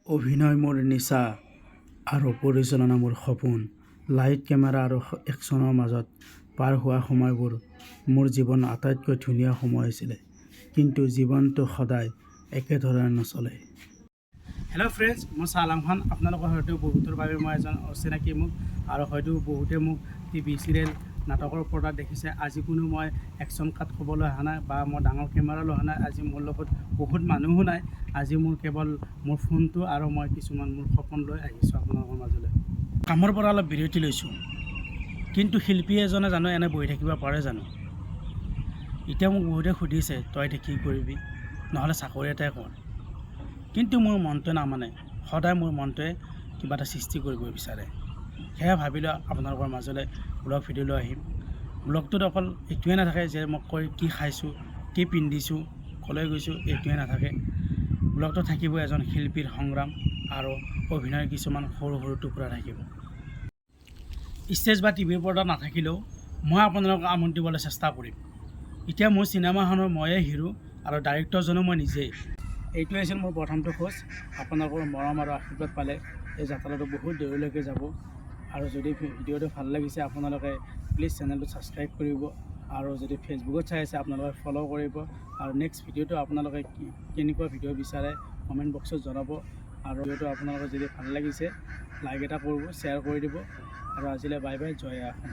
অভিনয় মোৰ নিচা আৰু পৰিচালনা মোৰ সপোন। লাইট কেমেৰা আৰু একশ্যনৰ মাজত পাৰ হোৱা সময়বোৰ মোৰ জীৱনৰ আটাইতকৈ ধুনীয়া সময় আছিলে। কিন্তু জীৱনটো সদায় একেধৰণে নচলে। হেল্ল' ফ্ৰেণ্ডছ, মই শ্বাহ আলম খান। আপোনালোকৰ হয়তো বহুতৰ বাবে মই এজন অচিনাকি মুখ, আৰু হয়তো বহুতে মোক টিভি চিৰিয়েল নাটকৰ পৰ্দাত দেখিছে। আজি কোনো মই একশ্যন কাট ক'বলৈ অহা নাই বা মই ডাঙৰ কেমেৰা লৈ অহা নাই। আজি মোৰ লগত বহুত মানুহো নাই। আজি মোৰ কেৱল মোৰ ফোনটো আৰু মই কিছুমান মোৰ সপোন লৈ আহিছোঁ আপোনালোকৰ মাজলৈ। কামৰ পৰা অলপ বিৰতি লৈছোঁ, কিন্তু শিল্পী এজনে জানো এনে বহি থাকিব পাৰে জানো? এতিয়া মোক বহুতে সুধিছে, তই এতিয়া কি কৰিবি, নহ'লে চাকৰি এটাই কৰ। কিন্তু মোৰ মনটোৱে নামানে। সদায় মোৰ মনটোৱে কিবা এটা সৃষ্টি কৰিব বিচাৰে। সেয়া ভাবিলোঁ আপোনালোকৰ মাজলৈ ব্লগ ভিডিঅ' লৈ আহিম। ব্লগটোত অকল এইটোৱে নাথাকে যে মই কি খাইছোঁ, কি পিন্ধিছোঁ, ক'লৈ গৈছোঁ, এইটোৱে নাথাকে। ব্লগটো থাকিব এজন শিল্পীৰ সংগ্ৰাম আৰু অভিনয়ৰ কিছুমান সৰু সৰু টুকুৰা থাকিব। ষ্টেজ বা টিভিৰ পৰ্দাত নাথাকিলেও মই আপোনালোকক আমন্ত্ৰণ দিবলৈ চেষ্টা কৰিম। এতিয়া মোৰ চিনেমাখনৰ ময়ে হিৰো আৰু ডাইৰেক্টৰজনো মই নিজেই। এইটোৱে আছিল মোৰ প্ৰথমটো খোজ। আপোনালোকৰ মৰম আৰু আশীৰ্বাদ পালে এই যাত্ৰাটো বহুত দূৰলৈকে যাব। আৰু যদি ভিডিঅ'টো ভাল লাগিছে আপোনালোকে প্লিজ চেনেলটো ছাবস্ক্ৰাইব কৰিব, আৰু যদি ফেচবুকত চাই আছে আপোনালোকে ফ'ল' কৰিব। আৰু নেক্সট ভিডিঅ'টো আপোনালোকে কেনেকুৱা ভিডিঅ' বিচাৰে কমেণ্ট বক্সত জনাব। আৰু ভিডিঅ'টো আপোনালোকৰ যদি ভাল লাগিছে লাইক এটা কৰিব, শ্বেয়াৰ কৰি দিব। আৰু আজিলৈ বাই বাই, জয় আসাম।